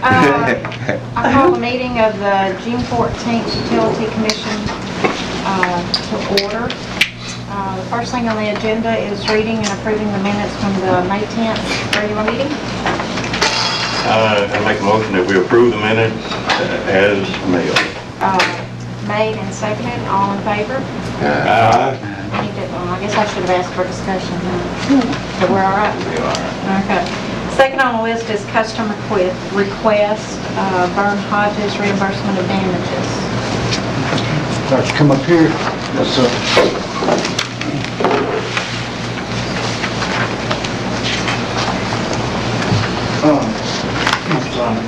I call the meeting of the June 14th Utility Commission to order. The first thing on the agenda is reading and approving the minutes from the May 10th regular meeting. I make a motion that we approve the minutes as mailed. Made and seconded. All in favor? I guess I should have asked for discussion. But we're all right? We are. Okay. Second on the list is customer request, Vern Hodges reimbursement of damages. Let's come up here. Yes, sir. I'm sorry.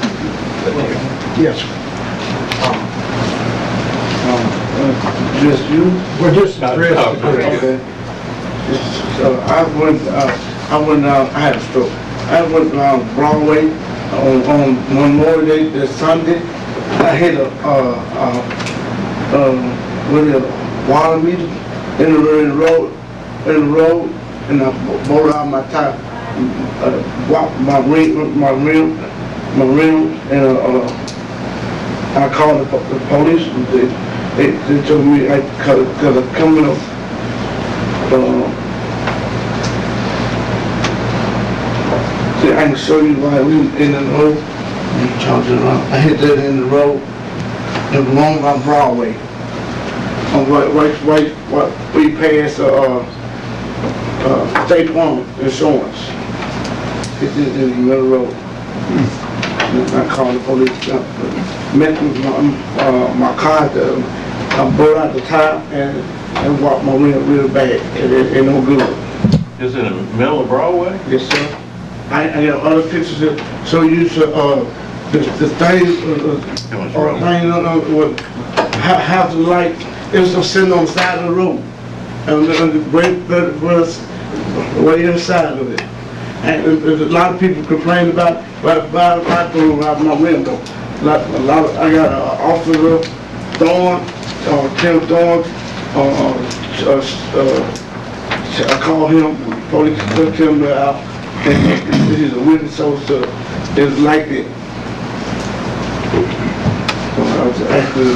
Yes, sir. Just you? We're just addressing. Okay. So I had a stroke. I went around Broadway on Memorial Day, this Sunday. I hit a water meter in the road, and I bowled out my tire, my rim, and I called the police. They told me because I'm coming up. See, I can show you why we in the road. I hit that in the road. It was wrong on Broadway. Right, we passed State Farm Insurance. Hit it in the middle of the road. I called the police. Met my car. I brought out the tire and walked my rim real bad. It ain't no good. Is it in the middle of Broadway? Yes, sir. I got other pictures that show you the how the light is sitting on the side of the road, and the brake was way inside of it. And there's a lot of people complain about right my window. I got an officer, Thorne, Tim Thorne. I called him. Police took him out. He's a witness, so it's like it. I was actually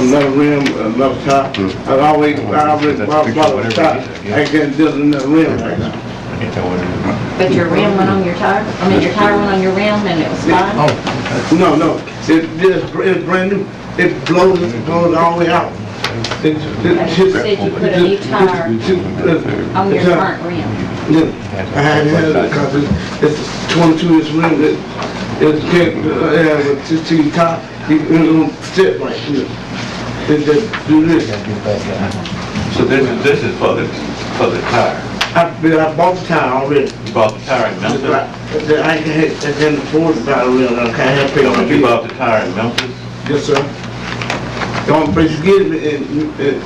another rim, another top. I always bought a top. I can't do another rim right now. But your rim went on your tire? I mean, your tire went on your rim and it was fine? Oh, no. It's brand new. It blows all the way out. You said you put a new tire on your front rim. Yeah, I had it because it's a 22-inch rim. It can't have a 16 top. It don't sit right here. It just do this. So this is for the tire. I bought the tire already. You bought the tire in Memphis? I can't afford the tire rim. I can't have paper. You bought the tire in Memphis? Yes, sir. The only place you get it in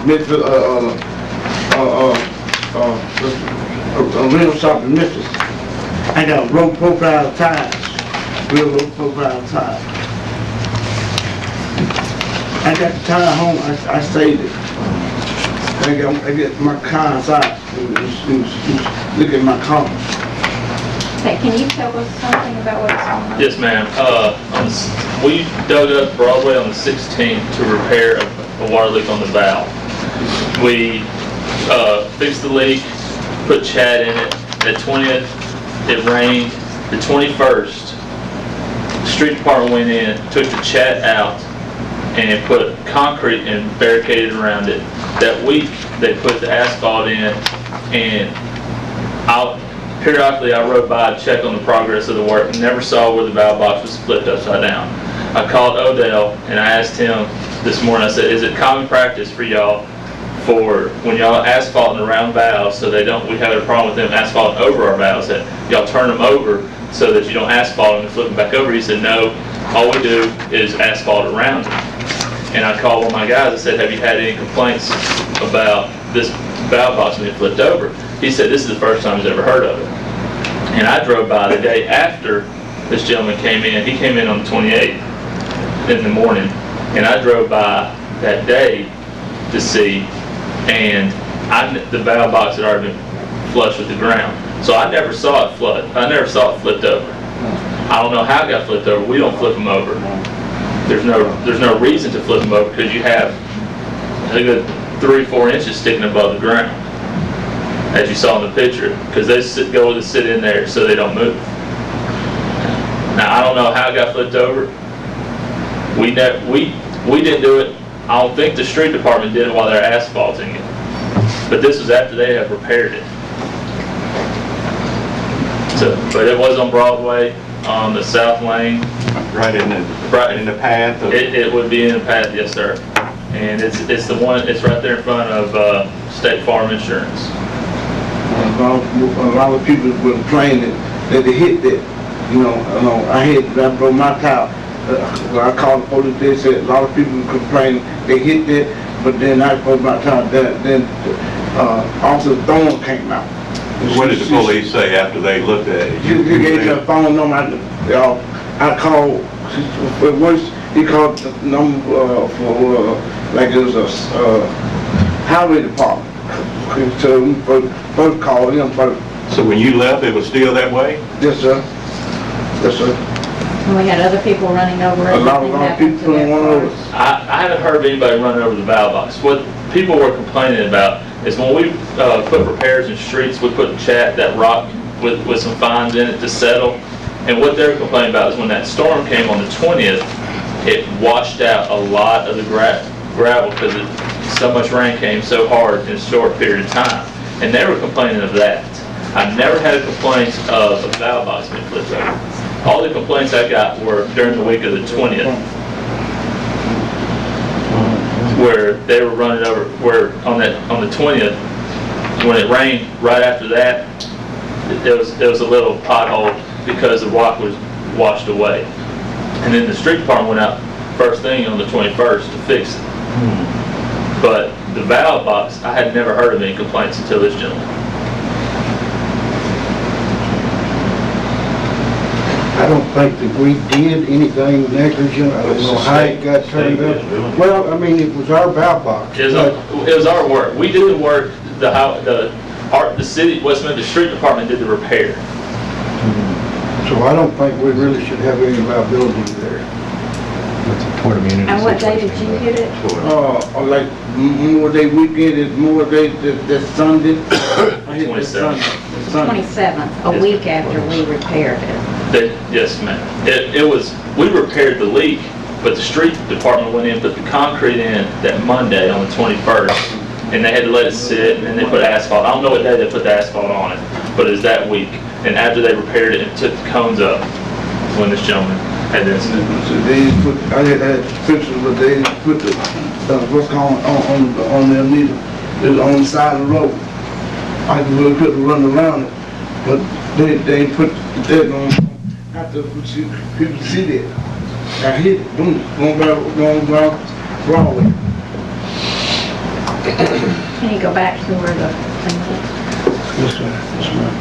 Memphis, a real shop in Memphis. I got low profile tires, real low profile tires. I got the tire home. I saved it. I get my car inside. Look at my car. Hey, can you tell us something about what's going on? Yes, ma'am. We dug up Broadway on the 16th to repair a water leak on the valve. We fixed the leak, put Chad in it. The 20th, it rained. The 21st, the street department went in, took the Chat out, and put concrete and barricaded around it. That week, they put the asphalt in, and periodically I rode by to check on the progress of the work and never saw where the valve box was flipped upside down. I called Odell and I asked him this morning, I said, is it common practice for y'all for when y'all asphalting around valves so we have a problem with them asphalting over our valves, that y'all turn them over so that you don't asphalt them and flip them back over? He said, no, all we do is asphalt around them. And I called one of my guys and said, have you had any complaints about this valve box being flipped over? He said, this is the first time he's ever heard of it. And I drove by the day after this gentleman came in. He came in on the 28th in the morning. And I drove by that day to see, and the valve box had already been flush with the ground. So I never saw it flood. I never saw it flipped over. I don't know how it got flipped over. We don't flip them over. There's no reason to flip them over because you have a good 3-4 inches sticking above the ground, as you saw in the picture, because they go to sit in there so they don't move. Now I don't know how it got flipped over. We didn't do it. I don't think the street department did it while they're asphalting it, but this was after they have repaired it. So, but it was on Broadway, on the south lane. Right in the path of... It would be in the path, yes, sir. And it's the one. It's right there in front of State Farm Insurance. A lot of people were complaining that they hit that. I broke my tire. When I called the police, they said a lot of people were complaining they hit that, but then I broke my tire. Then Officer Thorne came out. What did the police say after they looked at it? He gave me a phone number. I called. He called the number for like it was a highway department. So first called him first. So when you left, it was still that way? Yes, sir. Yes, sir. And we had other people running over it. A lot of people running over. I haven't heard of anybody running over the valve box. What people were complaining about is when we put repairs in streets, we put that rock with some fines in it to settle. And what they're complaining about is when that storm came on the 20th, it washed out a lot of the gravel because so much rain came so hard in a short period of time. And they were complaining of that. I've never had a complaint of a valve box being flipped over. All the complaints I got were during the week of the 20th, where they were running over, where on the 20th, when it rained right after that, there was a little pothole because the rock was washed away. And then the street department went out first thing on the 21st to fix it. But the valve box, I had never heard of any complaints until this gentleman. I don't think that we did anything negligent. I don't know how it got turned up. Well, I mean, it was our valve box. It was our work. We did the work. The city, West Memphis Street Department did the repair. So I don't think we really should have any liability there. And what day did you hit it? Like Memorial Day weekend is Memorial Day that Sunday. I hit that 27th, a week after we repaired it. Yes, ma'am. We repaired the leak, but the street department went in and put the concrete in that Monday on the 21st, and they had to let it sit, and then they put asphalt. I don't know what day they put the asphalt on it, but it was that week. And after they repaired it and took the cones up, when this gentleman had this. So they put, I had pictures, but they put the what's called on their needle. It was on the side of the road. I really couldn't run around it, but they put that on after people see that. I hit it, boom, going down Broadway. Can you go back to where the thing was? Yes, sir. Yes, ma'am.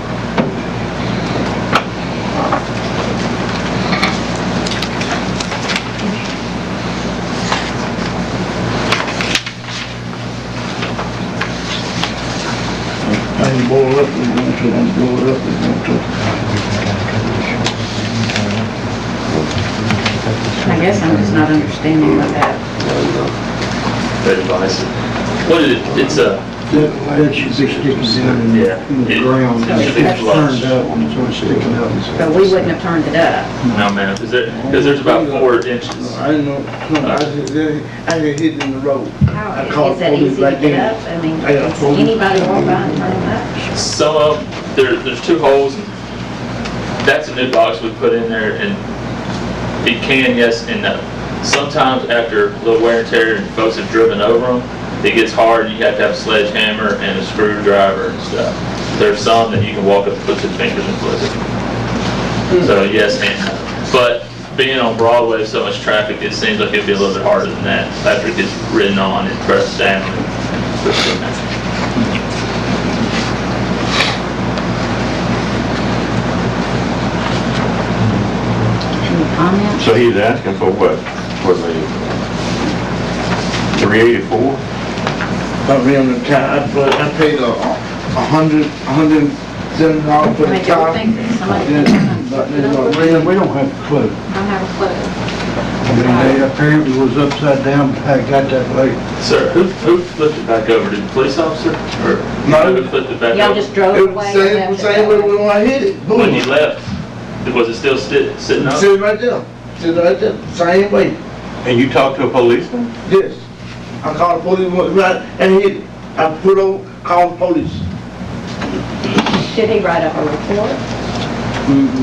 I can blow it up if you want to, I'm blow it up if you want to. I guess I'm just not understanding what that. That device. What is it? It's a. That should be sticking down in the ground. It should be It's flush. turned up and so it's sticking up. But we wouldn't have turned it up. No, ma'am, because there's about 4 inches. I didn't know, I just hit it in the road. How, I called is that police easy to right get then. up? I mean, I got does police. anybody walk by and turn it up? Some of them, there's 2 holes, and that's a new box we put in there, and it can, yes and no. Sometimes after a little wear and tear and folks have driven over them, it gets hard and you have to have a sledgehammer and a screwdriver and stuff. There's some that you can walk up and put 2 fingers and flip it. So yes and no. But being on Broadway, so much traffic, it seems like it'd be a little bit harder than that. After it gets ridden on and pressed down and pushed in there. Any comments? So he's asking for what? For the 384? I ran the car, I paid $160 $7 for I the mean, do car. you think that somebody Then, can but then, We don't have a clue. don't have a clue? I mean, they apparently was upside down, I got that late. Sir, who flipped it back over? Did the police officer? Or No. who flipped it back Y'all over? just drove it was away the and same, left same it way that way? when I hit it. When you Boom. left, was it still sitting up? Sitting right there. Sitting right there. Same way. And you talked to a policeman? Yes. I called the police went right and hit it. I put on, called the police. Did he write up a report?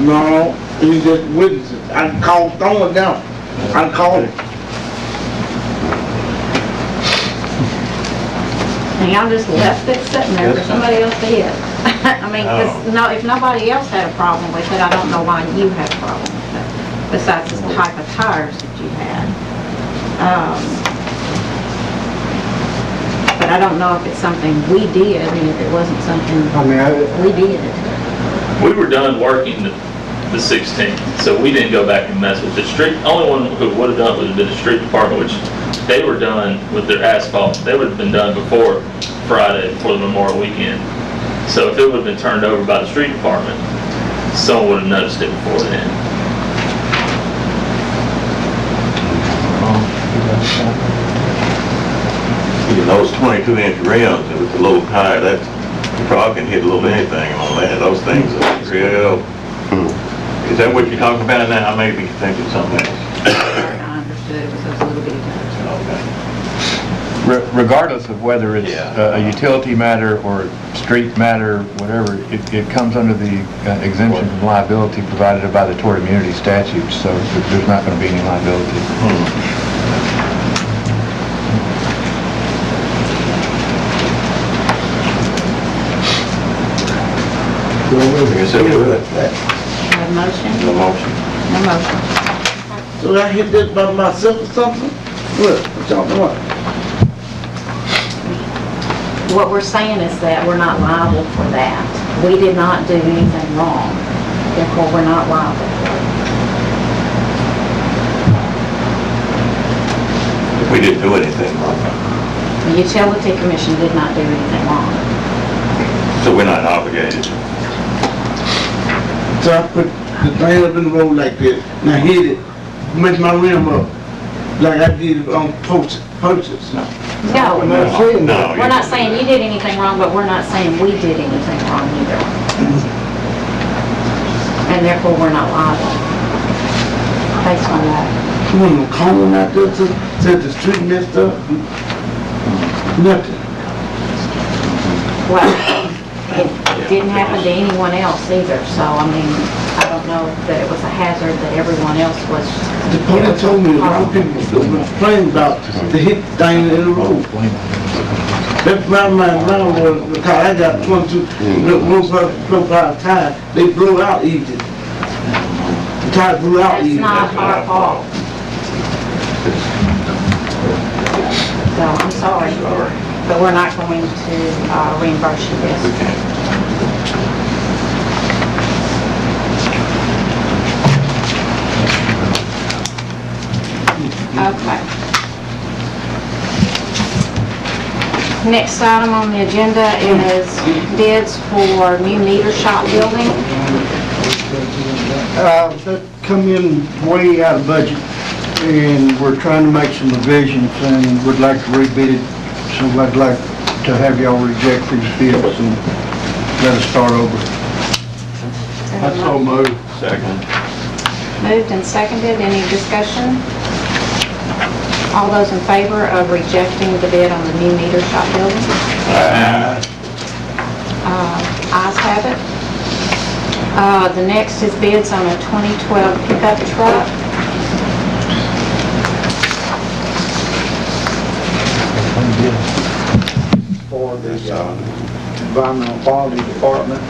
No, he just witnessed it. I called, throw it down. I called him. And y'all just left it sitting there for somebody else to hit? I mean, 'cause no, if nobody else had a problem with it, I don't know why you had a problem with it, besides the type of tires that you had. But I don't know if it's something we did, and if it wasn't something I mean, we did. We were done working the 16th, so we didn't go back and mess with the street. Only one who would have done it would have been the street department, which they were done with their asphalt. They would have been done before Friday, before the Memorial Weekend. So if it would have been turned over by the street department, someone would have noticed it before then. You know, those 22-inch rims with the little tire, that, you probably can hit a little anything on that. Those things are real. Is that what you're talking about now? I may be thinking something else. I understood it was those little bitty tires. Okay. Regardless of whether it's Yeah. a utility matter or a street matter, whatever, it comes under the exemption from liability provided by the Tort Immunity Statute, so there's not going to be any liability. Yes, it would. Have a motion? No motion. No motion. So I hit this by myself or something? What y'all doing? What we're saying is that we're not liable for that. We did not do anything wrong, therefore we're not liable for it. We didn't do anything wrong, The Utility Commission did not do anything wrong. so we're not obligated. So I put the thing up in the road like this, and I hit it, messed my rim up, like I did on purchase. No, No, we're not saying you did anything wrong, but we're not saying we did anything wrong either. And therefore, we're not liable based on that. You want no cone out there to, said the street messed up? Nothing. Well, it didn't happen to anyone else either, so I mean, I don't know that it was a hazard that everyone else was. The police told me a lot of people was complaining about the hit thing in the road. That's my mind was, because I got 22, blow by a tire, they blew out easy. The tire blew out That's easy. not our fault. So I'm sorry, but we're not going to reimburse you this. Okay. Next item on the agenda is bids for new meter shop building. That come in way out of budget, and we're trying to make some revisions, and would like to rebid it, so I'd like to have y'all reject these bids and let us start over. That's so moved. Second. Moved and seconded. Any discussion? All those in favor of rejecting the bid on the new meter shop building? Ayes have it. The next is bids on a 2012 pickup truck. For the environmental quality department.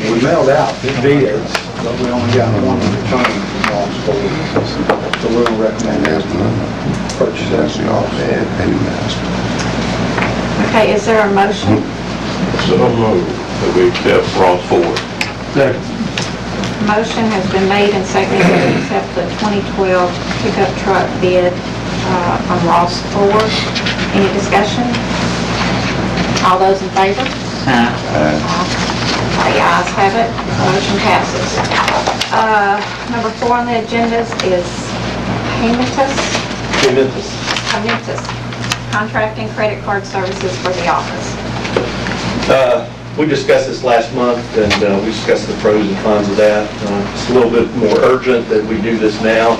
We mailed out bids, but we only got one return from Ross Ford. So we'll recommend that purchase as the offset. Okay, is there a motion? So moved. That we accept Ross Ford. Second. Motion has been made and seconded to accept the 2012 pickup truck bid from Ross Ford. Any discussion? All those in favor? Aye. The ayes have it, motion passes. Number 4 on the agenda is Memphis contracting credit card services for the office. We discussed this last month, and we discussed the pros and cons of that. It's a little bit more urgent that we do this now.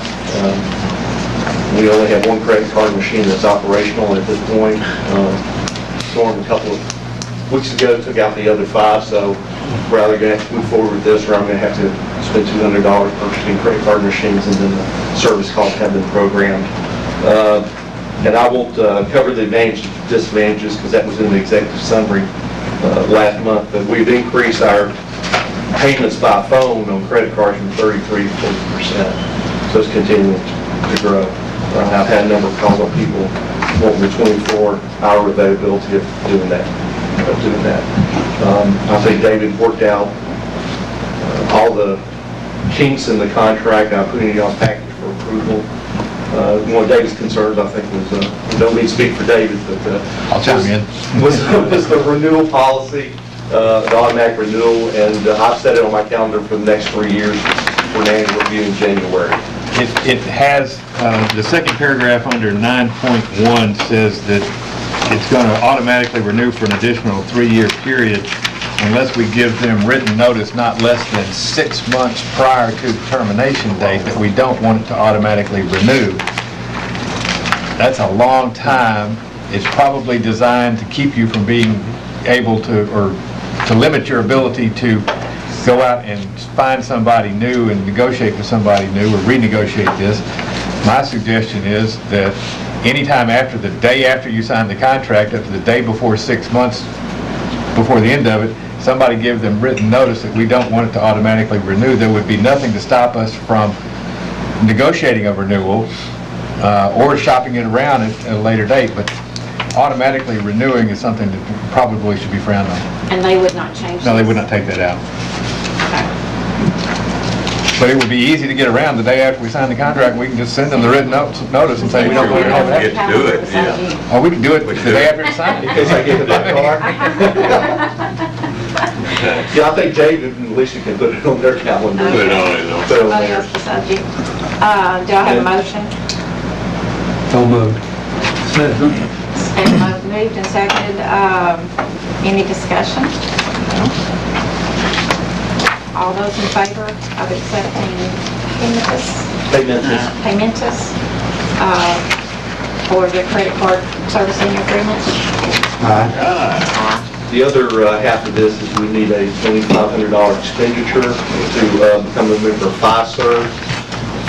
We only have one credit card machine that's operational at this point. Storm a couple of weeks ago took out the other 5, so we're either going to have to move forward with this, or I'm going to have to spend $200 purchasing credit card machines, and then the service costs have been programmed. And I won't cover the advantages and disadvantages, because that was in the executive summary last month, but we've increased our payments by phone on credit cards from 33 to 40%. So it's continuing to grow. I've had a number of calls on people wanting the 24-hour availability of doing that. I think David worked out all the kinks in the contract. I'm putting it on package for approval. One of David's concerns, I think, was, we don't need to speak for David, but I'll chime in. was the renewal policy, the automatic renewal, and I've set it on my calendar for the next 3 years for an annual review in January. It has, the second paragraph under 9.1 says that it's going to automatically renew for an additional 3-year period unless we give them written notice not less than 6 months prior to the termination date that we don't want it to automatically renew. That's a long time. It's probably designed to keep you from being able to, or to limit your ability to go out and find somebody new and negotiate with somebody new or renegotiate this. My suggestion is that anytime after the day after you sign the contract, up to the day before 6 months before the end of it, somebody give them written notice that we don't want it to automatically renew. There would be nothing to stop us from negotiating a renewal or shopping it around at a later date, but automatically renewing is something that probably should be frowned on. And they would not change No, they this? would not take that out. But it would be easy to get around the day after we sign the contract. We can just send them the written notice and say we don't want to have that. Get to do it, yeah. Or we can do it the day after it's signed. In case I get hit by a car. Yeah, I think David and Alicia can put it on their calendar. Put it on it, though. Put it on Oh, theirs. yes, besides you. Do I have a motion? So moved. And moved and seconded. Any discussion? All those in favor of accepting Memphis for the credit card servicing agreement? The other half of this is we need a $2,500 expenditure to become a member of FiServ.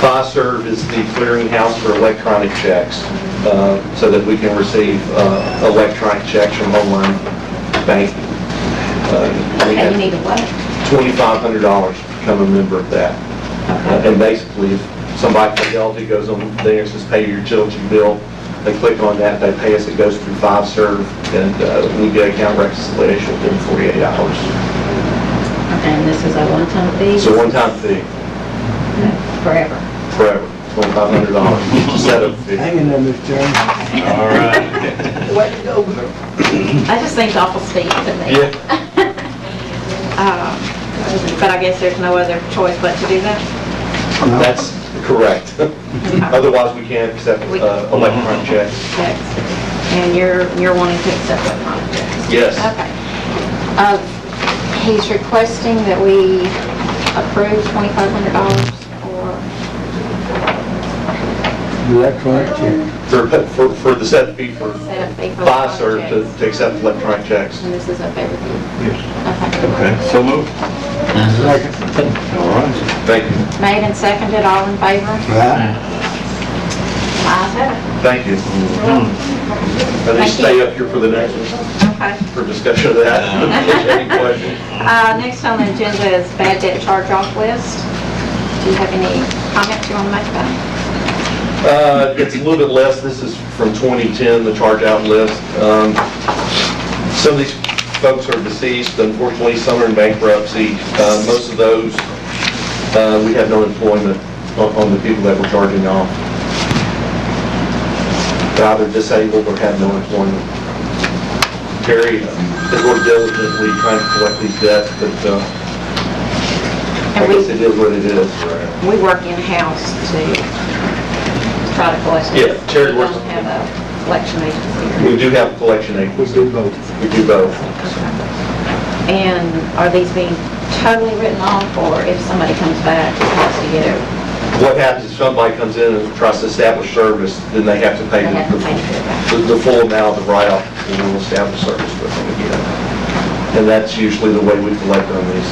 FiServ is the clearinghouse for electronic checks, so that we can receive electronic checks from online banking. And you need a what? $2,500 to become a member of that. And basically, if somebody from Fidelity goes on there and says, pay your utility bill, they click on that, they pay us, it goes through FiServ, and we get account reconciliation within 48 hours. And this is a one-time fee? It's a one-time fee, Forever. forever, $2,500 setup fee. Hang in there, Mr. Chairman. All right. Way to go. I just think it's awful steep to me. But I guess there's no other choice but to do that? That's correct. Otherwise, we can't accept electronic checks. Checks. And you're wanting to accept electronic checks? Yes. Okay. He's requesting that we approve $2,500 Electronic check. For the set fee for set up fee for FiServ electronic checks. to accept electronic checks. And this is okay with you? Yes. Okay. Okay, so moved. Second. All right. Thank you. Made and seconded, all in favor? Ayes have it. Thank you. I need to stay up here for the next one, Okay. for discussion of that. Any questions? Next on the agenda is bad debt charge-off list. Do you have any comments you want to make about it? It's a little bit less. This is from 2010, the charge-out list. Some of these folks are deceased, unfortunately, some are in bankruptcy. Most of those, we have no employment on the people that we're charging off. They're either disabled or have no employment. Terry, Because we're diligently trying to collect these debts, but I And guess it is what it is. we work in-house to try to collect. Yeah, Terry We works- don't have a collection agency We here. do have a collection agency. We do both. We do both. And are these being totally written off, or if somebody comes back, it has to get it, What happens if somebody comes in and tries to establish service, then they have to pay they have to pay for it back? the full amount of the write-off and we'll establish service with them again. And that's usually the way we collect on these.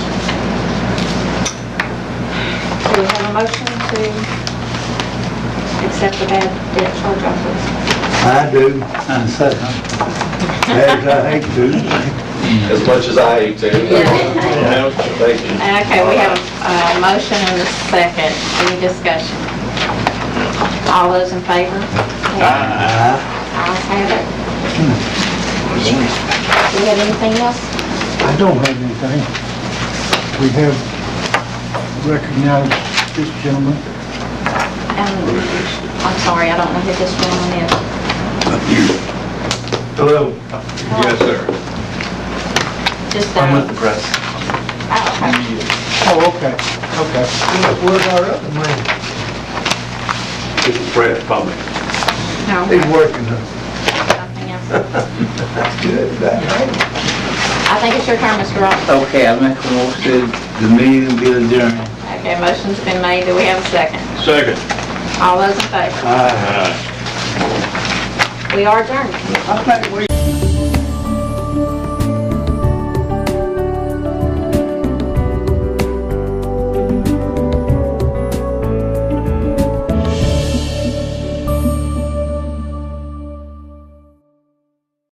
Do we have a motion to accept the bad debt charge-off list? I do, and second. As I hate to. As much as I hate to. Yeah. Thank you. Okay, we have a motion and a second. Any discussion? All those in favor? Ayes have it. Do we have anything else? I don't have anything. We have recognized this gentleman. I'm sorry, I don't know who this gentleman is. Hello. Yes, sir. Just, I'm with the press. oh, Oh, okay, okay. Where's our other man? It's press, public. no, He's working. nothing else. That's good. That's right. I think it's your turn, Mr. Ross. Okay, I make a motion, the meeting be adjourned. Okay, motion's been made. Do we have a second? Second. All those in favor? Aye. We are adjourned. I think we